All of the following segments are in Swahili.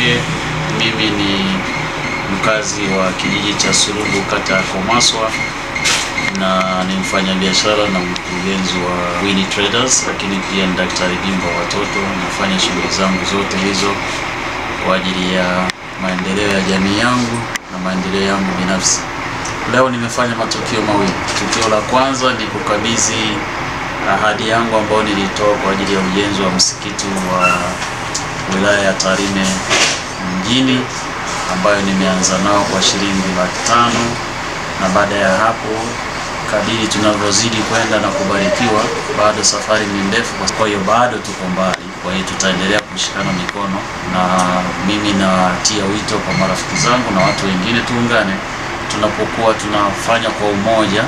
Machage. Mimi ni mkazi wa kijiji cha Sulubu, kata ya Komaswa, na ni mfanyabiashara na mkurugenzi wa Winnie Traders, lakini pia ni daktari bingwa wa watoto. Nafanya shughuli zangu zote hizo kwa ajili ya maendeleo ya jamii yangu na maendeleo yangu binafsi. Leo nimefanya matukio mawili. Tukio la kwanza ni kukabidhi ahadi yangu ambayo nilitoa kwa ajili ya ujenzi wa msikiti wa wilaya ya Tarime mjini, ambayo nimeanza nao kwa shilingi $500, na baada ya hapo kadiri tunavyozidi kwenda na kubarikiwa, bado safari ni ndefu, kwa hiyo bado tuko mbali. Kwa hiyo tutaendelea kushikana mikono, na mimi natia wito kwa marafiki zangu na watu wengine, tuungane. Tunapokuwa tunafanya kwa umoja,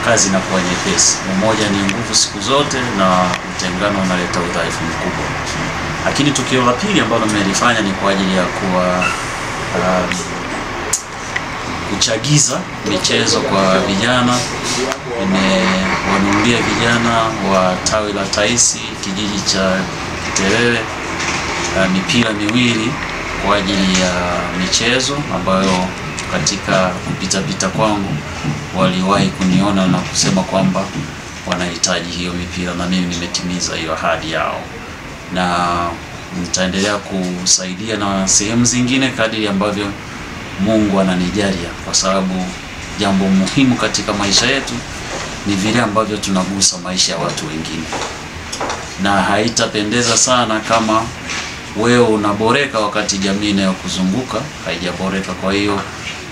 kazi inakuwa nyepesi. Umoja ni nguvu siku zote, na utengano unaleta udhaifu mkubwa. Lakini tukio la pili ambalo nimelifanya ni kwa ajili ya kuchagiza michezo kwa vijana. Nimewanunulia vijana wa tawi la Taisi, kijiji cha Kiterere, mipira miwili kwa ajili ya michezo, ambayo katika kupita kwangu waliwahi kuniona na kusema kwamba wanahitaji hiyo mipira, na mimi nimetimiza hiyo ahadi yao, na nitaendelea kusaidia na sehemu zingine kadiri ambavyo Mungu ananijalia, kwa sababu jambo muhimu katika maisha yetu ni vile ambavyo tunagusa maisha ya watu wengine, na haitapendeza sana kama wewe unaboreka wakati jamii inayokuzunguka haijaboreka. Kwa hiyo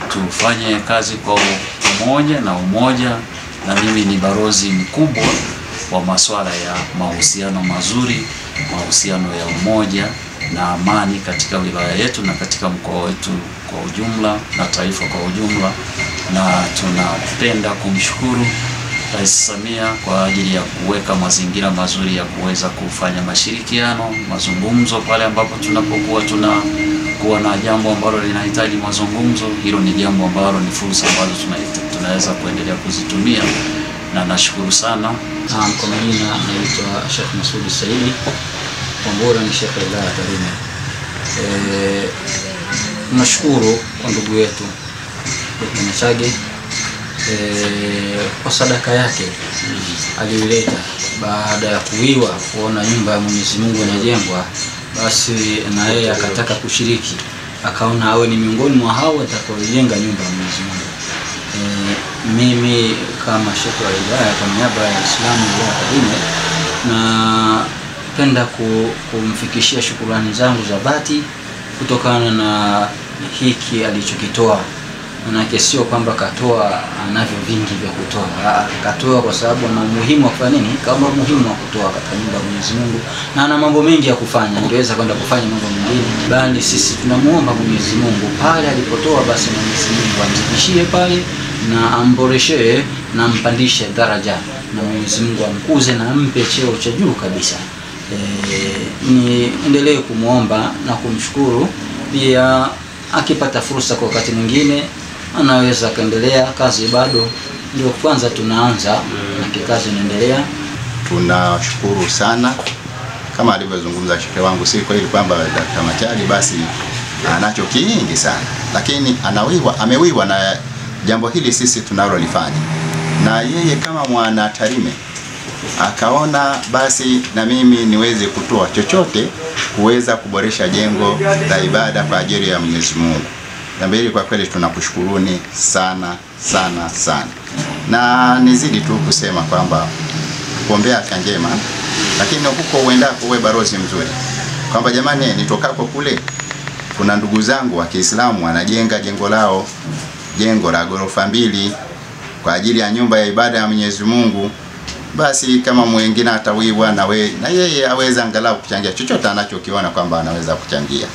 tufanye kazi kwa umoja na umoja, na mimi ni balozi mkubwa wa masuala ya mahusiano mazuri, mahusiano ya umoja na amani katika wilaya yetu na katika mkoa wetu kwa ujumla na taifa kwa ujumla. Na tunapenda kumshukuru Rais Samia kwa ajili ya kuweka mazingira mazuri ya kuweza kufanya mashirikiano, mazungumzo pale ambapo tunapokuwa tunakuwa na jambo ambalo linahitaji mazungumzo. Hilo ni jambo ambalo ni fursa ambazo tunaweza kuendelea kuzitumia, na nashukuru sana. Kwa majina naitwa Sheikh Masudi Saidi, Kwambora ni Sheikh wilaya ya Tarime. Nashukuru kwa ndugu yetu Dr. Machage kwa sadaka yake alileta baada ya kuiwa kuona nyumba ya Mwenyezi Mungu inajengwa, basi na yeye akataka kushiriki, akaona awe ni miongoni mwa hao watakaojenga nyumba ya Mwenyezi Mungu. Mimi kama Sheikh wa wilaya kwa niaba ya Waislamu wa Tarime, napenda kumfikishia shukrani zangu za dhati kutokana na hiki alichokitoa. Manake sio kwamba katoa anavyo vingi vya kutoa, katoa kwa sababu ana umuhimu wa kufanya nini, kama umuhimu wa kutoa katika nyumba ya Mwenyezi Mungu, na ana mambo mengi ya kufanya, angeweza kwenda kufanya mambo mengine, bali sisi tunamuomba Mwenyezi Mungu pale alipotoa, basi Mwenyezi Mungu amzidishie pale na amboreshee na ampandishe daraja, na Mwenyezi Mungu amkuze na ampe cheo cha juu kabisa. Niendelee kumuomba na kumshukuru pia, akipata fursa kwa wakati mwingine anaweza kaendelea. Kazi bado ndio kwanza tunaanza, na kazi inaendelea. Tunashukuru sana kama alivyozungumza shekhe wangu, si kweli kwamba Dr. Machage basi anacho kingi sana, lakini amewiwa na jambo hili sisi tunalolifanya, na yeye kama mwana Tarime akaona basi na mimi niweze kutoa chochote kuweza kuboresha jengo la ibada kwa ajili ya Mwenyezi Mungu. Jambo hili kwa kweli tunakushukuruni sana sana sana, na nizidi tu kusema kwamba kuombea afya njema, lakini huko uendako uwe balozi mzuri, kwamba jamani, nitokako kule kuna ndugu zangu wa Kiislamu wanajenga jengo la ghorofa 2 kwa ajili ya nyumba ya ibada ya Mwenyezi Mungu. Basi kama mwingine atawiwa na yeye aweza angalau kuchangia chochote anachokiona kwamba anaweza kuchangia.